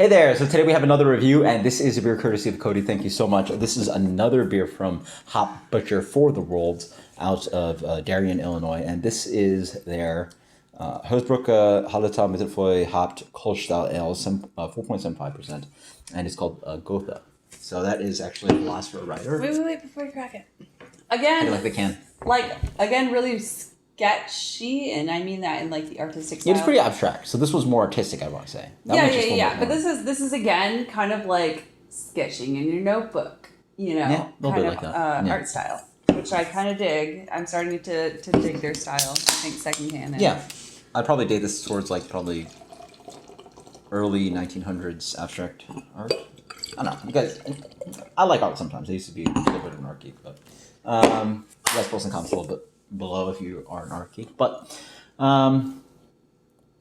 Hey there, so today we have another review, and this is a beer courtesy of Cody. Thank you so much. This is another beer from Hop Butcher for the World out of Darien, Illinois, and this is their Hosbruck Hallertau Mittelfoy hopped Kolsch style ale, 4.75%, and it's called Goethe. So that is actually a philosopher writer. Wait, before you crack it. Again, like the can. Really sketchy, and I mean that in like the artistic style. Yeah, it's pretty abstract. So this was more artistic, I want to say. Yeah. But this is again kind of like sketching in your notebook, Yeah, a little bit like that. Art style, which I kind of dig. I'm starting to dig their style. I think secondhand. Yeah, I'd probably date this towards like probably early 1900s abstract art. I don't know, you guys. I like art sometimes. I used to be a little bit of an art geek, but you guys post in comments a little bit below if you are an art geek. But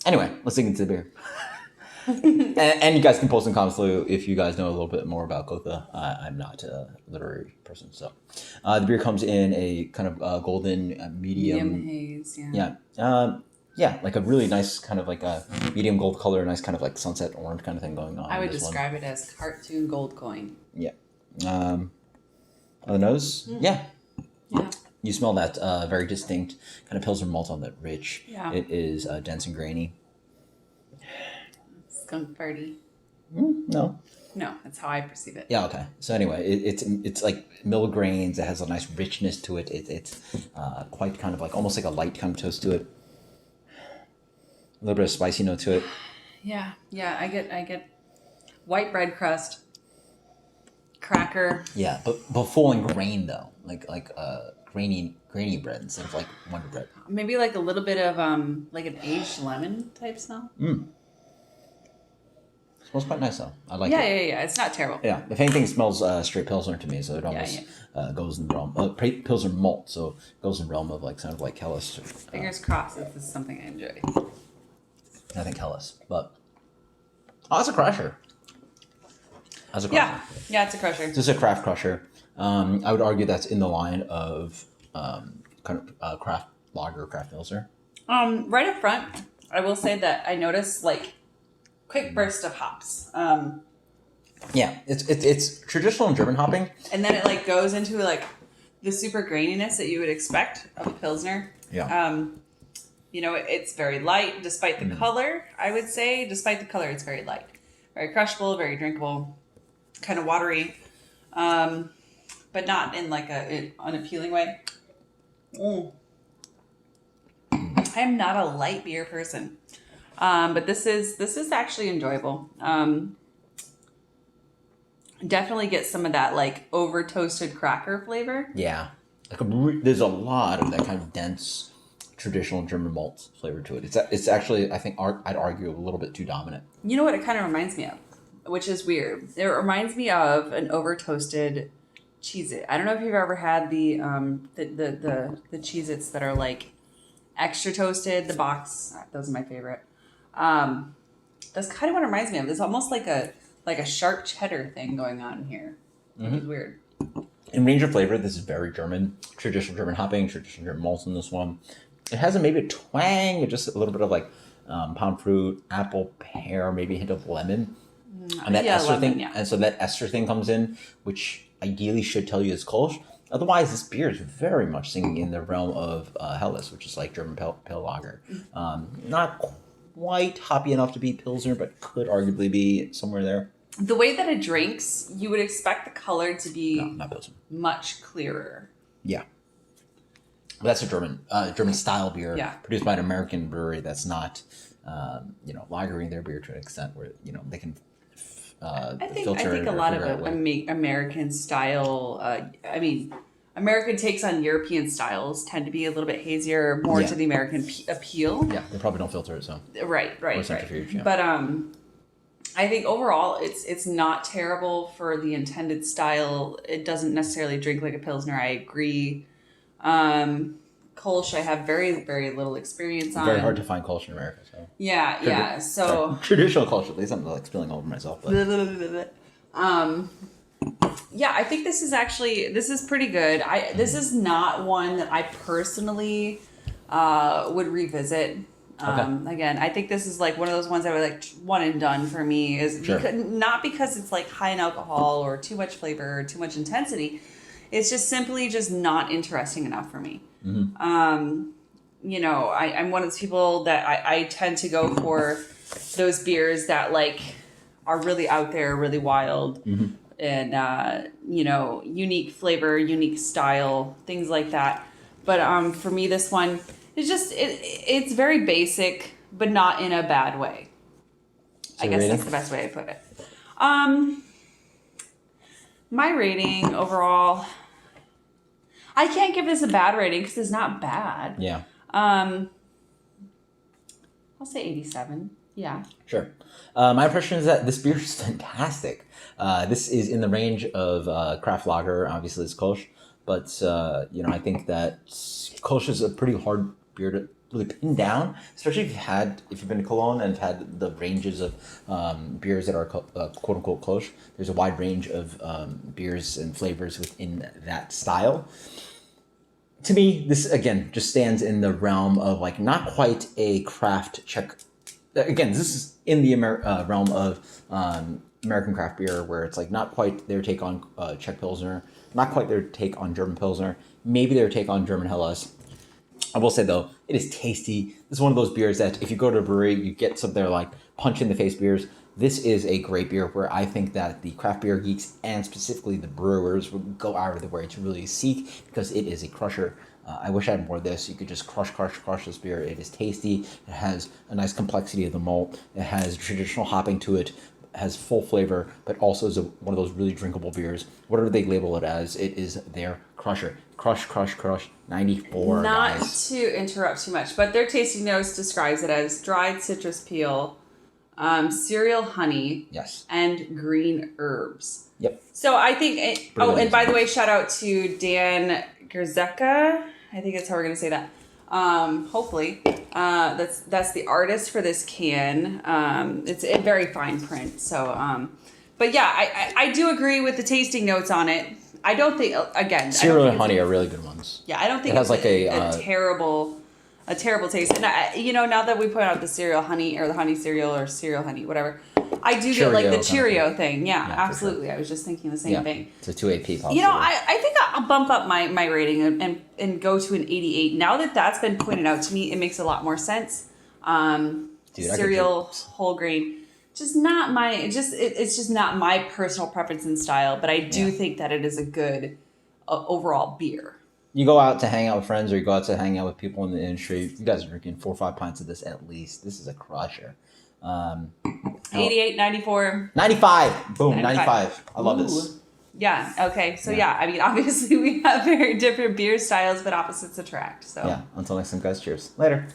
anyway, let's dig into the beer. and you guys can post in comments below if you guys know a little bit more about Goethe. I'm not a literary person, so the beer comes in a kind of golden medium haze. Yeah, like a really nice kind of like a medium gold color, nice kind of like sunset orange kind of thing going on. I would describe it as cartoon gold coin. Yeah. On the nose, yeah. You smell that very distinct kind of Pilsner malt on that rich. Yeah. It is dense and grainy. Skunk farty. No, that's how I perceive it. Yeah. Okay. So anyway, it's like mill grains. It has a nice richness to it. It's quite kind of like almost like a light kind of toast to it. A little bit of spicy note to it. Yeah. I get white bread crust, cracker. Yeah, but full in grain though, like grainy bread instead of like Wonder Bread. Maybe like a little bit of like an aged lemon type smell. Smells quite nice though. I like it. Yeah. It's not terrible. Yeah, if anything, it smells straight Pilsner to me, so it almost goes in the realm. Pilsner malt, so it goes in the realm of like sound of like Helles. Fingers crossed if this is something I enjoy. I think Helles, but it's a crusher. Yeah, it's a crusher. This is a craft crusher. I would argue that's in the line of kind of craft lager, craft Pilsner. Right up front, I will say that I noticed like quick burst of hops. Yeah, it's traditional German hopping, and then it like goes into like the super graininess that you would expect of a Pilsner. Yeah. It's very light despite the color. I would say, despite the color, it's very light, very crushable, very drinkable, kind of watery, but not in like an unappealing way. I am not a light beer person, but this is actually enjoyable. Definitely get some of that like over toasted cracker flavor. Yeah, there's a lot of that kind of dense traditional German malt flavor to it. It's actually, I think, I'd argue a little bit too dominant. You know what it kind of reminds me of, which is weird. It reminds me of an over toasted Cheez-It. I don't know if you've ever had the Cheez-Its that are like extra toasted. The box, those are my favorite. That's kind of what it reminds me of. It's almost like a sharp cheddar thing going on here, which is weird. In range of flavor, this is very German, traditional German hopping, traditional German malts in this one. It has maybe a twang with just a little bit of like palm fruit, apple, pear, maybe a hint of lemon. And that ester lemon, thing, yeah. And so that ester thing comes in, which ideally should tell you it's Kolsch. Otherwise, this beer is very much singing in the realm of Helles, which is like German pale lager. Not quite hoppy enough to be Pilsner, but could arguably be somewhere there. The way that it drinks, you would expect the color to be not Pilsner. Much clearer. Yeah. But that's a German style beer produced by an American brewery that's not, lagering their beer to an extent where, they can filter. I think a lot of American style, American takes on European styles tend to be a little bit hazier, more to the American appeal. Yeah, they probably don't filter it, so. Right. Yeah. But I think overall it's not terrible for the intended style. It doesn't necessarily drink like a Pilsner. I agree. Kolsch I have very, very little experience on. Very hard to find Kolsch in America. So. Yeah. So traditional Kolsch, at least. I'm like spilling all over myself. But. I think this is pretty good. This is not one that I personally would revisit. Again, I think this is like one of those ones that were like one and done for me. Is Sure. not because it's like high in alcohol or too much flavor or too much intensity. It's just simply just not interesting enough for me. You know, I'm one of those people that I tend to go for those beers that like are really out there, really wild, and you know, unique flavor, unique style, things like that. But for me, this one is just it's very basic, but not in a bad way. So I guess rating? that's the best way to put it. My rating overall, I can't give this a bad rating because it's not bad. Yeah. I'll say 87. Yeah. Sure. My impression is that this beer is fantastic. This is in the range of craft lager. Obviously, it's Kolsch, but you know, I think that Kolsch is a pretty hard beer to really pin down, especially if you've been to Cologne and had the ranges of beers that are quote unquote Kolsch. There's a wide range of beers and flavors within that style. To me, this again just stands in the realm of like not quite a craft Czech. Again, this is in the realm of American craft beer, where it's like not quite their take on Czech Pilsner, not quite their take on German Pilsner, maybe their take on German Helles. I will say though, it is tasty. This is one of those beers that if you go to a brewery, you get some of their like punch in the face beers. This is a great beer where I think that the craft beer geeks and specifically the brewers would go out of the way to really seek, because it is a crusher. I wish I had more of this. You could just crush this beer. It is tasty. It has a nice complexity of the malt. It has traditional hopping to it. It has full flavor, but also is one of those really drinkable beers. Whatever they label it as, it is their crusher. Crush, 94, Not guys. to interrupt too much, but their tasting notes describes it as dried citrus peel, cereal honey, Yes. and green herbs. Yep. So I think. Pretty And by amazing. the way, shout out to Dan Gerzeka. I think that's how we're gonna say that. Hopefully, that's the artist for this can. It's in very fine print. So, but yeah, I do agree with the tasting notes on it. I don't think again. Cereal I don't and think honey are really good ones. Yeah, I don't think It has it's like a terrible taste. And you know, now that we put out the cereal honey or the honey cereal or cereal honey, whatever, I do get like the Cheerio kind of Cheerio thing. Yeah, Yeah, for absolutely. I was just thinking the same thing. It's a 2AP possibly. You know, I think I'll bump up my rating and go to an 88. Now that that's been pointed out to me, it makes a lot more sense. Dude, I could Cereal, drink- whole grain, just not my. It's just not my personal preference and style. But I do think that it is a good overall beer. You go out to hang out with friends, or you go out to hang out with people in the industry. You guys are drinking 4 or 5 pints of this at least. This is a crusher. 88, 94. 95. Boom, 95. 95. I love this. Ooh. Yeah. Okay. So yeah, I mean, obviously we have very different beer styles, but opposites attract. So Yeah. Until next time, guys. Cheers. Later.